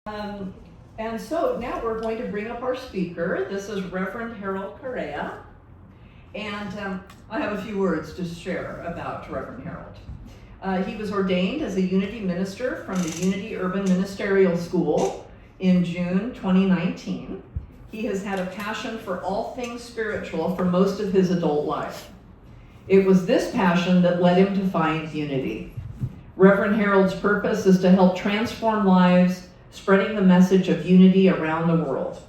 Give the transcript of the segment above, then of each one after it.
Um, and so now we're going to bring up our speaker. This is Reverend Harold Correa. And I have a few words to share about Reverend Harold. He was ordained as a Unity minister from the Unity Urban Ministerial School in June 2019. He has had a passion for all things spiritual for most of his adult life. It was this passion that led him to find Unity. Reverend Harold's purpose is to help transform lives, spreading the message of unity around the world.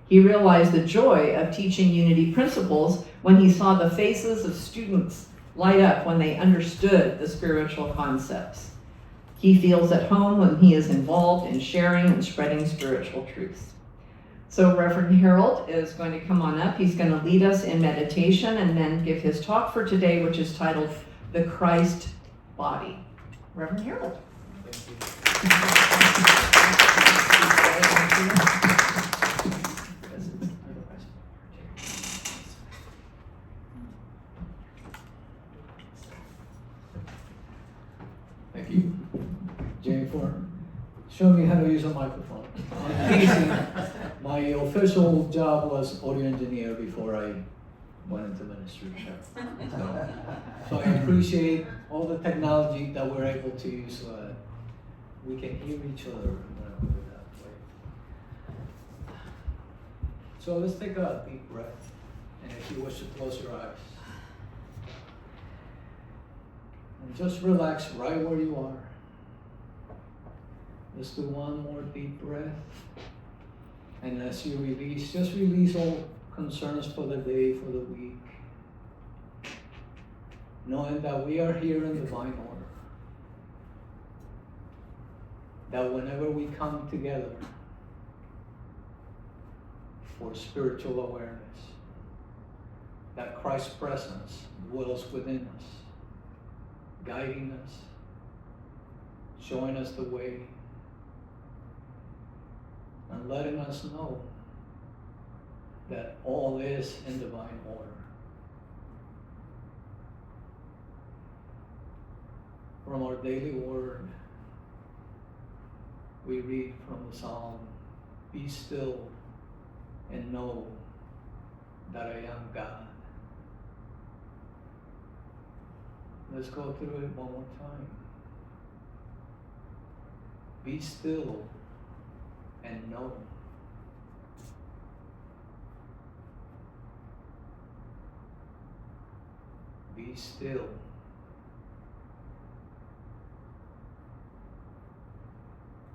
He realized the joy of teaching unity principles when he saw the faces of students light up when they understood the spiritual concepts. He feels at home when he is involved in sharing and spreading spiritual truths. So Reverend Harold is going to come on up. He's going to lead us in meditation and then give his talk for today, which is titled The Christ Body. Reverend Harold. Thank you, Jane, for showing me how to use a microphone. My official job was audio engineer before I went into ministry. So I appreciate all the technology that we're able to use so that we can hear each other when we do that way. So let's take a deep breath, and if you wish to close your eyes. And just relax right where you are. Let's do one more deep breath. And as you release, just release all concerns for the day, for the week. Knowing that we are here in divine order. That whenever we come together for spiritual awareness, that Christ's presence dwells within us, guiding us, showing us the way, and letting us know that all is in divine order. From our daily word, we read from the Psalm, "Be still and know that I am God." Let's go through it one more time. Be still and know. Be still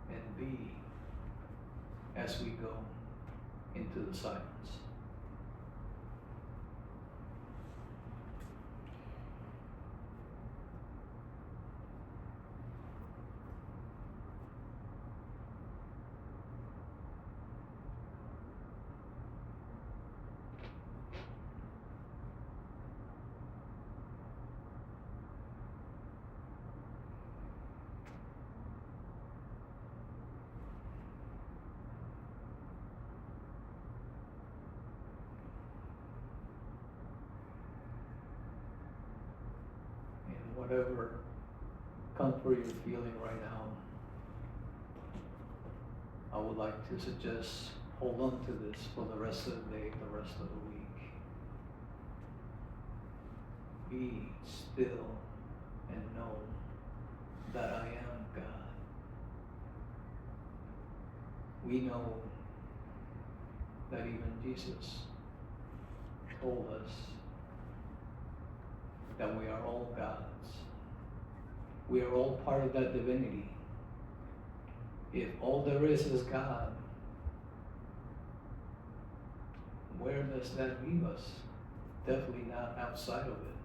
and be as we go into the silence. Whatever comfort you're feeling right now, I would like to suggest hold on to this for the rest of the day, the rest of the week. Be still and know that I am God. We know that even Jesus told us that we are all gods. We are all part of that divinity. If all there is God, where does that leave us? Definitely not outside of it.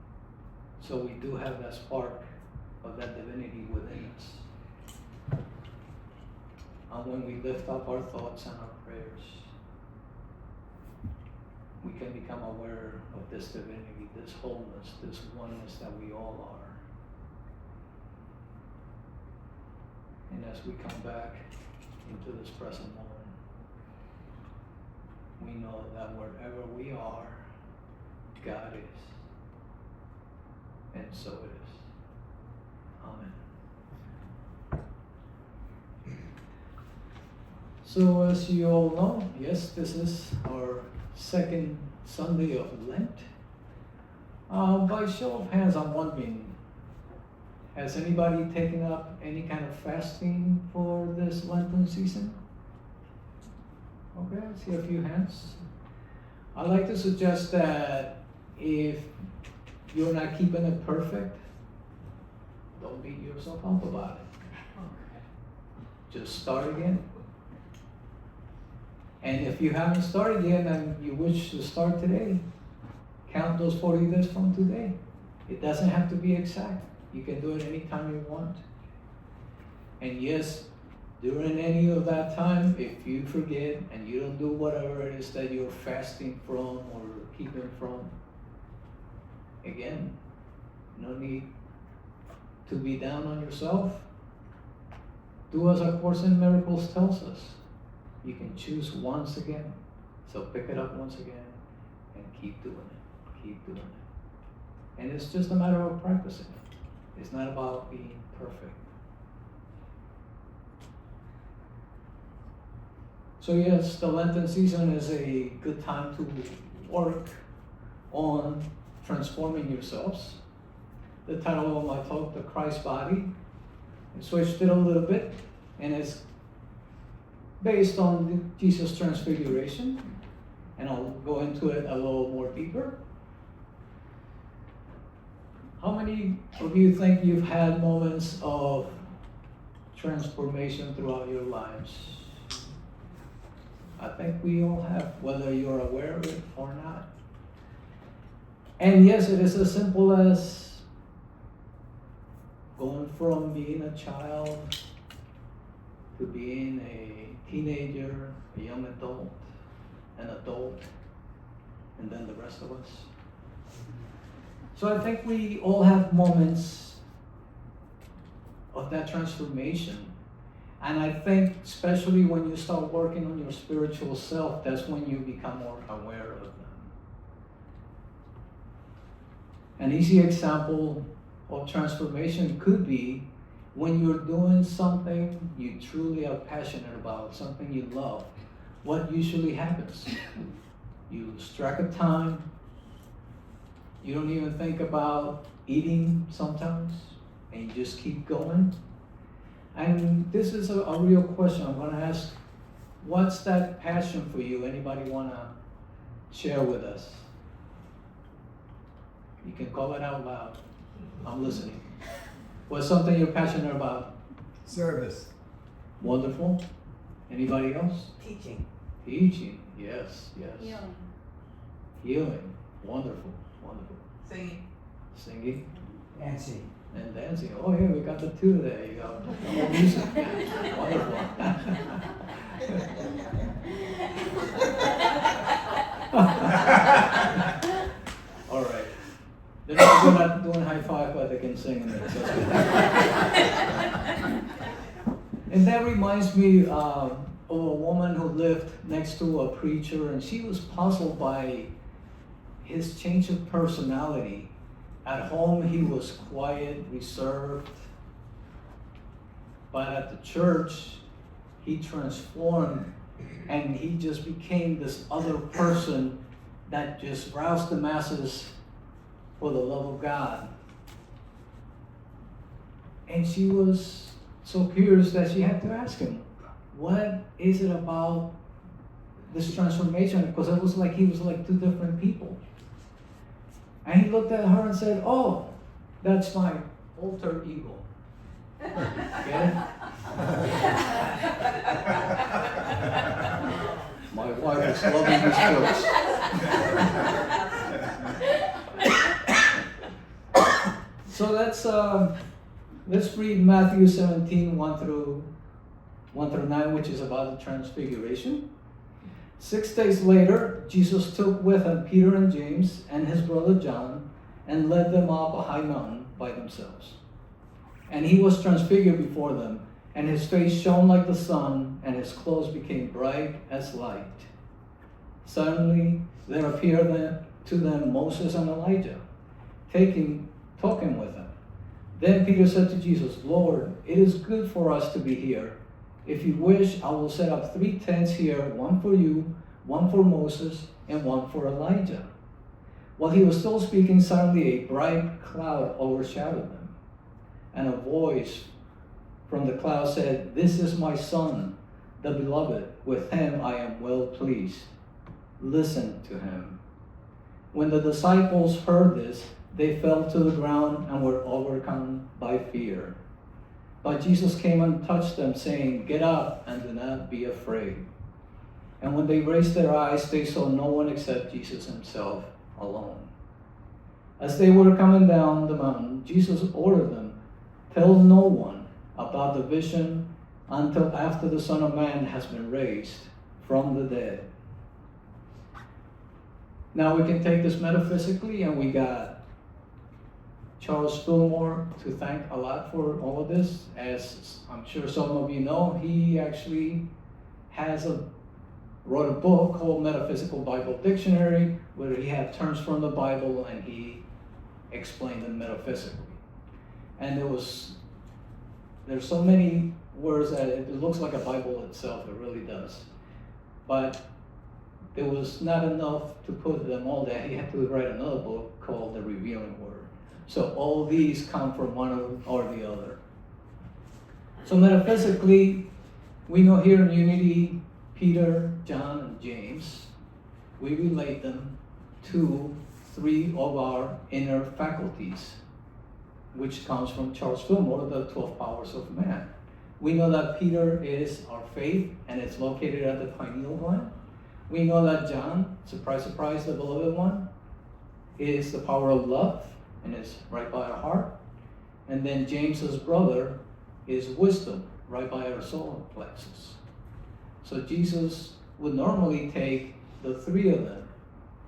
So we do have that spark of that divinity within us. And when we lift up our thoughts and our prayers, we can become aware of this divinity, this wholeness, this oneness that we all are. And as we come back into this present moment, we know that wherever we are, God is. And so it is. Amen. So as you all know, yes, this is our second Sunday of Lent. By show of hands, I'm wondering, has anybody taken up any kind of fasting for this Lenten season? Okay, I see a few hands. I'd like to suggest that if you're not keeping it perfect, don't beat yourself up about it. Just start again. And if you haven't started yet and you wish to start today, count those 40 days from today. It doesn't have to be exact. You can do it anytime you want. And yes, during any of that time, if you forget and you don't do whatever it is that you're fasting from or keeping from, again, no need to be down on yourself. Do as A Course in Miracles tells us. You can choose once again. So pick it up once again and keep doing it. Keep doing it. And it's just a matter of practicing it. It's not about being perfect. So yes, the Lenten season is a good time to work on transforming yourselves. The title of my talk, The Christ Body, I switched it a little bit, and it's based on Jesus' transfiguration, and I'll go into it a little more deeper. How many of you think you've had moments of transformation throughout your lives? I think we all have, whether you're aware of it or not. And yes, it is as simple as going from being a child to being a teenager, a young adult, an adult, and then the rest of us. So I think we all have moments of that transformation. And I think especially when you start working on your spiritual self, that's when you become more aware of them. An easy example of transformation could be when you're doing something you truly are passionate about, something you love. What usually happens? You lose track of time. You don't even think about eating sometimes, and you just keep going. And this is a real question. I'm going to ask, what's that passion for you? Anybody want to share with us? You can call it out loud. I'm listening. What's something you're passionate about? Service. Wonderful. Anybody else? Teaching. Teaching. Yes, yes. Healing. Healing. Wonderful, wonderful. Singing. Singing. Dancing. And dancing. Oh yeah, we got the two there. You got more music. Wonderful. All right. They're not doing high five, but they can sing. And that reminds me of a woman who lived next to a preacher, and she was puzzled by his change of personality. At home, he was quiet, reserved. But at the church, he transformed, and he just became this other person that just roused the masses for the love of God. And she was so curious that she had to ask him, what is it about this transformation? Because it was like he was like two different people. And he looked at her and said, oh, that's my alter ego. Get it? My wife is loving these jokes. So let's read Matthew 17, 1 through 9, which is about the transfiguration. 6 days later, Jesus took with him Peter and James and his brother John and led them up a high mountain by themselves. And he was transfigured before them, and his face shone like the sun, and his clothes became bright as light. Suddenly there appeared to them Moses and Elijah, talking with them. Then Peter said to Jesus, Lord, it is good for us to be here. If you wish, I will set up 3 tents here, one for you, one for Moses, and one for Elijah." While he was still speaking, suddenly a bright cloud overshadowed them, and a voice from the cloud said, "This is my son, the beloved. With him I am well pleased. Listen to him." When the disciples heard this, they fell to the ground and were overcome by fear. But Jesus came and touched them, saying, "Get up and do not be afraid." And when they raised their eyes, they saw no one except Jesus himself alone. As they were coming down the mountain, Jesus ordered them, "Tell no one about the vision until after the Son of Man has been raised from the dead." Now we can take this metaphysically, and we got Charles Fillmore to thank a lot for all of this. As I'm sure some of you know, he actually wrote a book called Metaphysical Bible Dictionary, where he had terms from the Bible and he explained them metaphysically. And there's so many words that it looks like a Bible itself, it really does. But there was not enough to put them all there. He had to write another book called The Revealing Word. So all these come from one or the other. So metaphysically, we know here in Unity, Peter, John, and James, we relate them to 3 of our inner faculties, which comes from Charles Fillmore, the 12 powers of man. We know that Peter is our faith, and it's located at the pineal gland. We know that John, surprise, surprise, the beloved one, is the power of love, and is right by our heart. And then James's brother is wisdom, right by our solar plexus. So Jesus would normally take the 3 of them,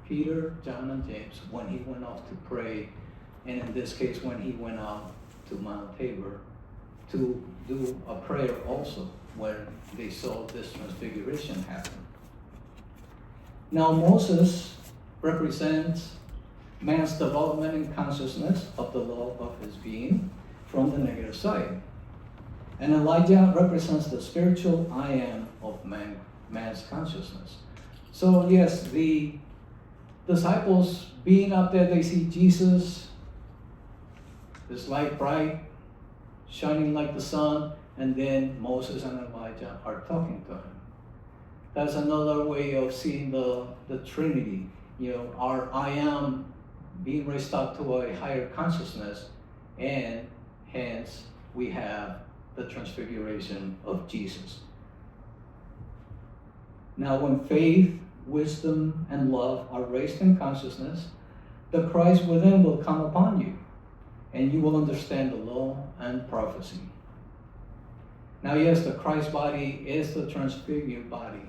Peter, John, and James, when he went off to pray, and in this case, when he went out to Mount Tabor to do a prayer also, when they saw this transfiguration happen. Now Moses represents man's development in consciousness of the law of his being from the negative side. And Elijah represents the spiritual I am of man's consciousness. So yes, the disciples being up there, they see Jesus, this light bright, shining like the sun, and then Moses and Elijah are talking to him. That's another way of seeing the Trinity. Our I am being raised up to a higher consciousness, and hence we have the transfiguration of Jesus. Now when faith, wisdom, and love are raised in consciousness, the Christ within will come upon you, and you will understand the law and prophecy. Now yes, the Christ body is the transfigured body.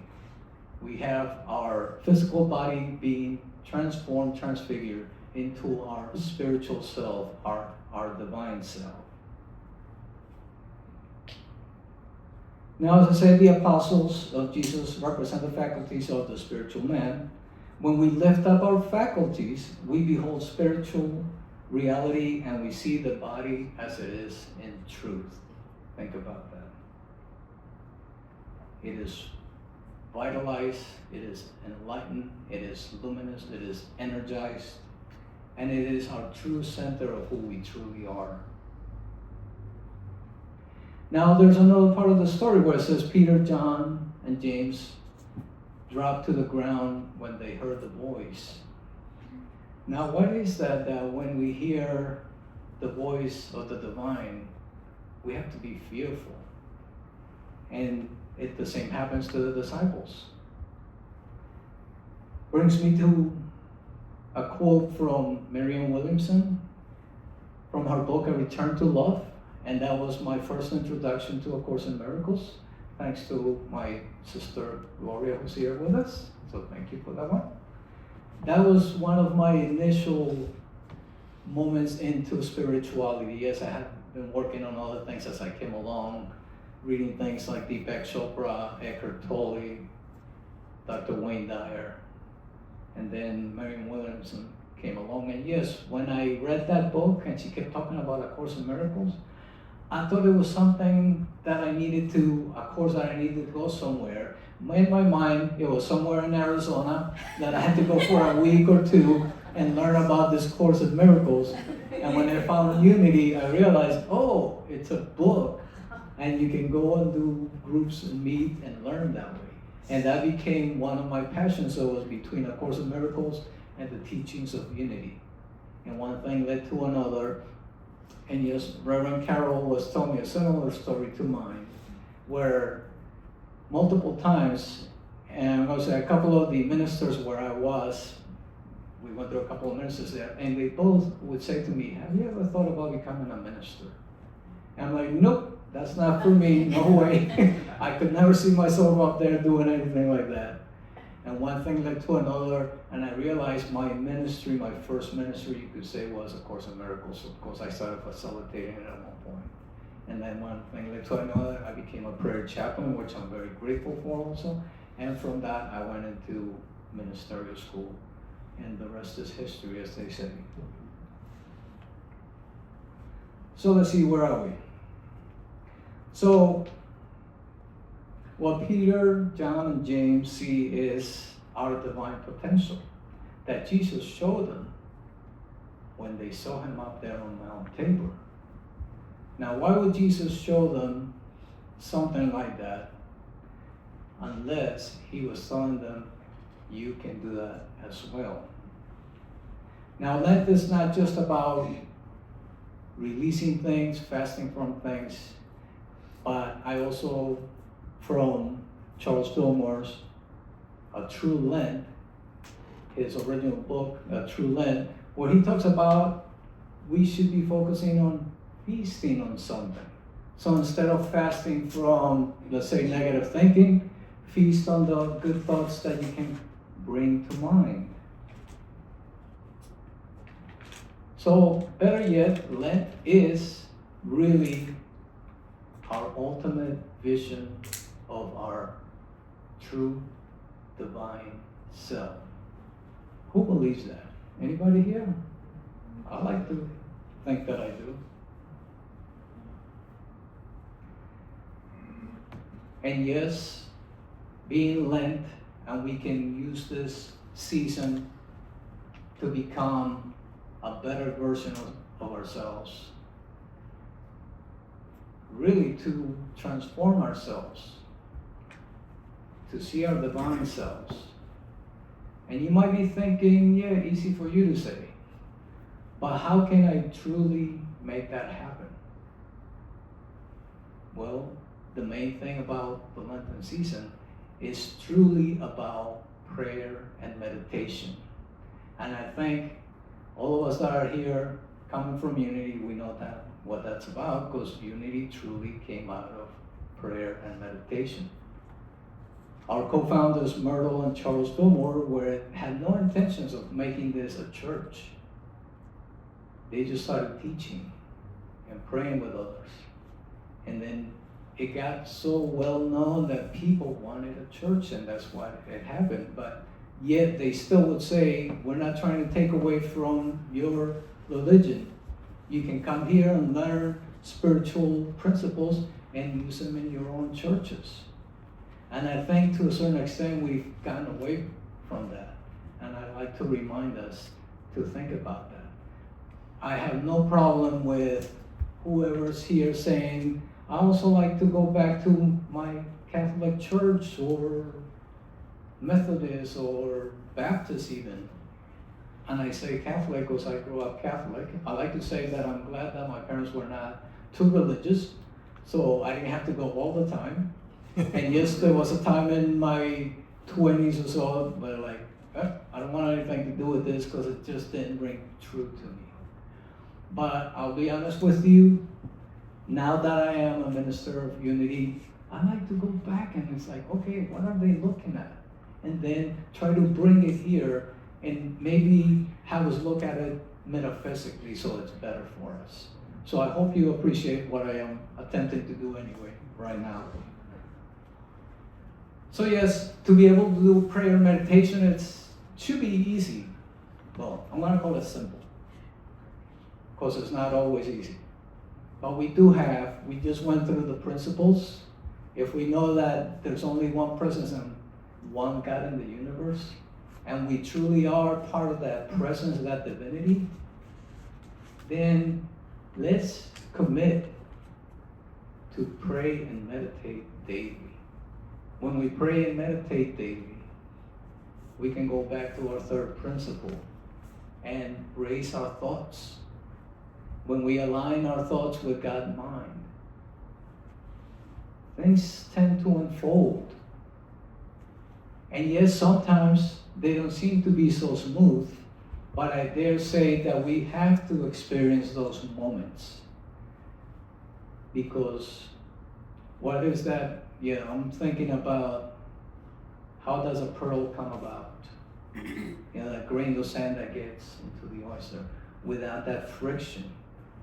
We have our physical body being transformed, transfigured into our spiritual self, our divine self. Now, as I said, the apostles of Jesus represent the faculties of the spiritual man. When we lift up our faculties, we behold spiritual reality and we see the body as it is in truth. Think about that. It is vitalized, it is enlightened, it is luminous, it is energized, and it is our true center of who we truly are. Now there's another part of the story where it says Peter, John, and James dropped to the ground when they heard the voice. Now what is that when we hear the voice of the divine, we have to be fearful? And the same happens to the disciples. Brings me to a quote from Marianne Williamson from her book, A Return to Love. And that was my first introduction to A Course in Miracles, thanks to my sister Gloria, who's here with us. So thank you for that one. That was one of my initial moments into spirituality. Yes, I had been working on other things as I came along, reading things like Deepak Chopra, Eckhart Tolle, Dr. Wayne Dyer, and then Marianne Williamson came along. And yes, when I read that book and she kept talking about A Course in Miracles, I thought it was something that I needed to, a course that I needed to go somewhere. In my mind, it was somewhere in Arizona that I had to go for a week or two and learn about this Course of Miracles. And when I found Unity, I realized, oh, it's a book. And you can go and do groups and meet and learn that way. And that became one of my passions. So it was between A Course of Miracles and the teachings of Unity. And one thing led to another. And yes, Reverend Carol was telling me a similar story to mine, where multiple times, and I'm going to say a couple of the ministers where I was, we went through a couple of ministers there, and they both would say to me, have you ever thought about becoming a minister? And I'm like, nope, that's not for me, no way. I could never see myself up there doing anything like that. And one thing led to another, and I realized my ministry, my first ministry, you could say, was A Course in Miracles. Of course, I started facilitating it at one point. And then one thing led to another, I became a prayer chaplain, which I'm very grateful for also. And from that, I went into ministerial school. And the rest is history, as they say. So let's see, where are we? So, what Peter, John, and James see is our divine potential that Jesus showed them when they saw him up there on Mount Tabor. Now, why would Jesus show them something like that unless he was telling them, you can do that as well? Now, Lent is not just about releasing things, fasting from things, but I also, from Charles Fillmore's A True Lent, his original book, A True Lent, where he talks about we should be focusing on feasting on something. So instead of fasting from, let's say, negative thinking, feast on the good thoughts that you can bring to mind. So, better yet, Lent is really our ultimate vision of our true divine self. Who believes that? Anybody here? I like to think that I do. And yes, being Lent, and we can use this season to become a better version of ourselves. Really to transform ourselves, to see our divine selves. And you might be thinking, yeah, easy for you to say, but how can I truly make that happen? Well, the main thing about the Lenten season is truly about prayer and meditation. And I think all of us that are here coming from Unity, we know that what that's about, because Unity truly came out of prayer and meditation. Our co-founders, Myrtle and Charles Fillmore, had no intentions of making this a church. They just started teaching and praying with others. And then it got so well known that people wanted a church, and that's why it happened. But yet they still would say, we're not trying to take away from your religion. You can come here and learn spiritual principles and use them in your own churches. And I think to a certain extent we've gotten away from that. And I'd like to remind us to think about that. I have no problem with whoever's here saying, I also like to go back to my Catholic church or Methodist or Baptist even. And I say Catholic because I grew up Catholic. I like to say that I'm glad that my parents were not too religious, so I didn't have to go all the time. And yes, there was a time in my 20s or so, but like, I don't want anything to do with this because it just didn't ring true to me. But I'll be honest with you, now that I am a minister of Unity, I like to go back and it's like, okay, what are they looking at? And then try to bring it here and maybe have us look at it metaphysically so it's better for us. So I hope you appreciate what I am attempting to do anyway, right now. So yes, to be able to do prayer and meditation, it should be easy. Well, I'm going to call it simple, because it's not always easy. But we just went through the principles. If we know that there's only one presence and one God in the universe, and we truly are part of that presence, that divinity, then let's commit to pray and meditate daily. When we pray and meditate daily, we can go back to our third principle and raise our thoughts. When we align our thoughts with God's mind, things tend to unfold. And yes, sometimes they don't seem to be so smooth, but I dare say that we have to experience those moments. Because what is that? I'm thinking about, how does a pearl come about? That grain of sand that gets into the oyster. Without that friction,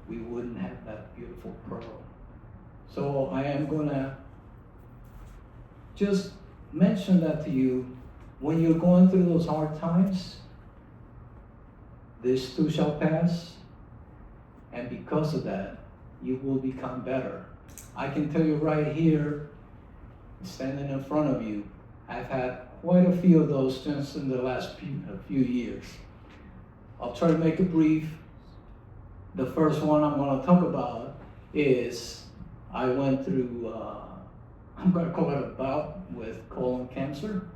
we wouldn't have that beautiful pearl. So I am gonna just mention that to you. When you're going through those hard times, this too shall pass, and because of that, you will become better. I can tell you right here, standing in front of you, I've had quite a few of those just in the last few years. I'll try to make it brief. The first one I'm going to talk about is I went through, I'm going to call it a bout with colon cancer.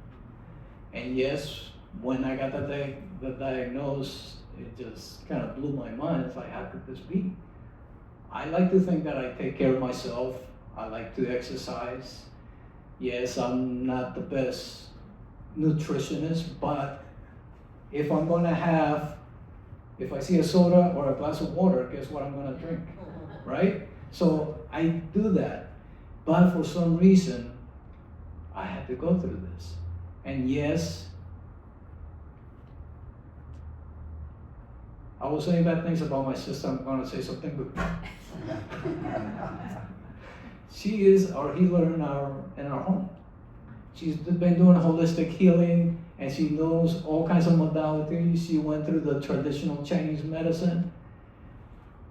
And yes, when I got the diagnosis, it just kind of blew my mind. It's like, how could this be? I like to think that I take care of myself. I like to exercise. Yes, I'm not the best nutritionist, but if I'm going to if I see a soda or a glass of water, guess what I'm going to drink, right? So I do that. But for some reason, I had to go through this. And yes, I was saying bad things about my sister. I'm going to say something good. She is our healer in our home. She's been doing holistic healing, and she knows all kinds of modalities. She went through the traditional Chinese medicine,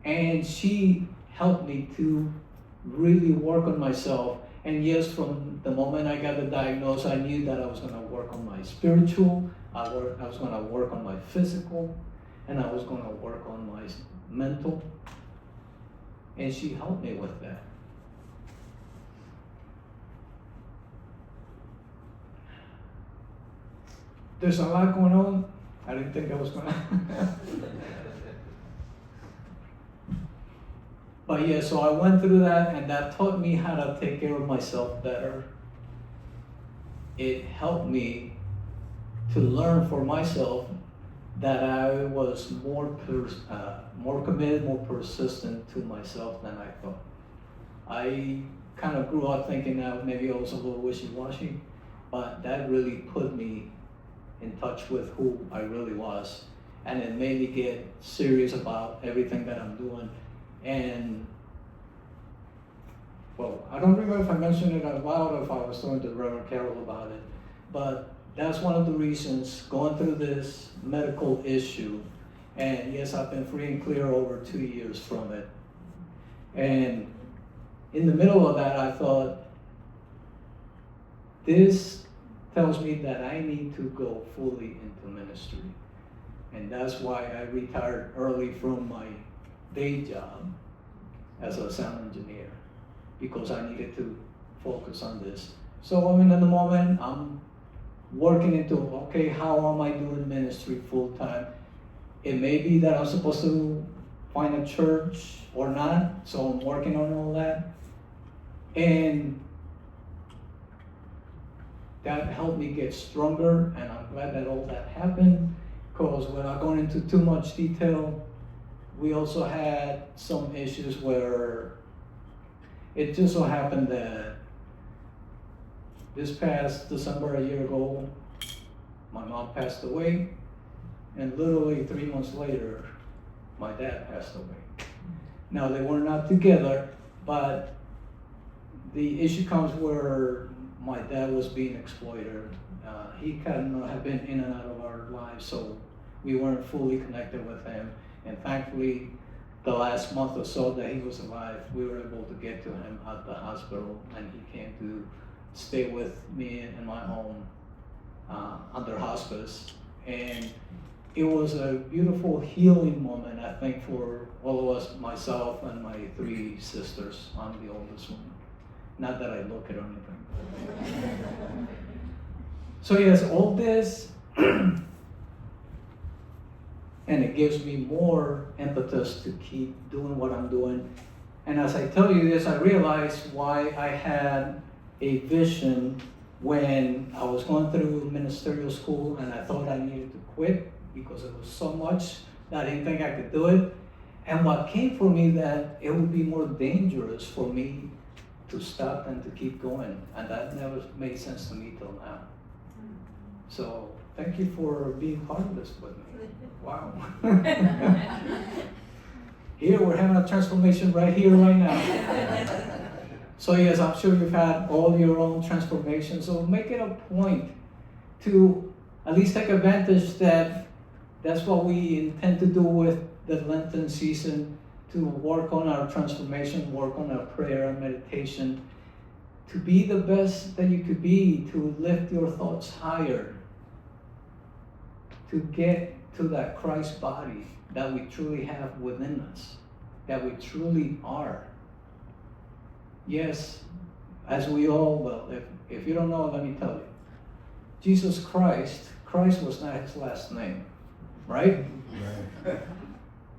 and she helped me to really work on myself. And yes, from the moment I got the diagnosis, I knew that I was going to work on my spiritual, I was going to work on my physical, and I was going to work on my mental. And she helped me with that. There's a lot going on. I didn't think I was going to. But yeah, so I went through that, and that taught me how to take care of myself better. It helped me to learn for myself that I was more committed, more persistent to myself than I thought. I kind of grew up thinking that maybe I was a little wishy-washy, but that really put me in touch with who I really was, and it made me get serious about everything that I'm doing. And well, I don't remember if I mentioned it out loud or if I was talking to Reverend Carol about it, but that's one of the reasons going through this medical issue. And yes, I've been free and clear over 2 years from it. And in the middle of that, I thought, this tells me that I need to go fully into ministry. And that's why I retired early from my day job as a sound engineer, because I needed to focus on this. So I mean, at the moment, I'm working into, okay, how am I doing ministry full time? It may be that I'm supposed to find a church or not, so I'm working on all that. And that helped me get stronger, and I'm glad that all that happened, because without going into too much detail, we also had some issues where it just so happened that this past December, a year ago, my mom passed away, and literally 3 months later, my dad passed away. Now, they were not together, but the issue comes where my dad was being exploited. He kind of had been in and out of our lives, so we weren't fully connected with him. And thankfully, the last month or so that he was alive, we were able to get to him at the hospital, and he came to stay with me in my home under hospice. And it was a beautiful healing moment, I think, for all of us, myself and my 3 sisters. I'm the oldest one. Not that I look it or anything. So yes, all this, and it gives me more impetus to keep doing what I'm doing. And as I tell you this, I realize why I had a vision when I was going through ministerial school, and I thought I needed to quit because it was so much that I didn't think I could do it. And what came for me that it would be more dangerous for me to stop than to keep going. And that never made sense to me till now. So thank you for being part of this with me. Wow. Here we're having a transformation right here, right now. So yes, I'm sure you've had all your own transformations. So make it a point to at least take advantage that that's what we intend to do with the Lenten season, to work on our transformation, work on our prayer and meditation, to be the best that you could be, to lift your thoughts higher, to get to that Christ body that we truly have within us, that we truly are. Yes, as we all will. If you don't know, let me tell you. Jesus Christ was not his last name, right? Right.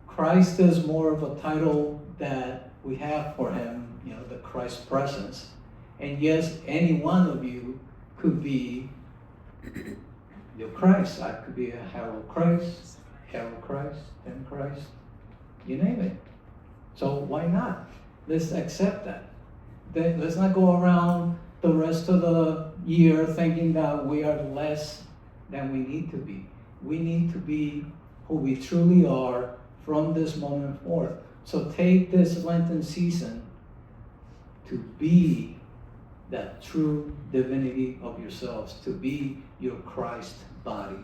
Christ is more of a title that we have for him, the Christ presence. And yes, any one of you could be your Christ. I could be a Harold Christ, Tim Christ, you name it. So why not? Let's accept that. Then let's not go around the rest of the year thinking that we are less than we need to be. We need to be who we truly are from this moment forth. So take this Lenten season to be that true divinity of yourselves, to be your Christ body.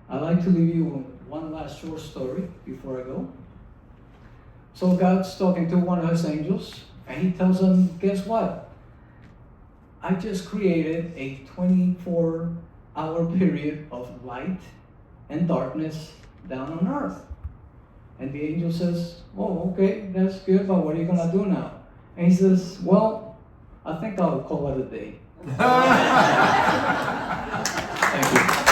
I'd like to leave you with one last short story before I go. So God's talking to one of his angels, and he tells him, guess what? I just created a 24-hour period of light and darkness down on earth. And the angel says, oh, okay, that's good, but what are you going to do now? And he says, well, I think I'll call it a day. Thank you.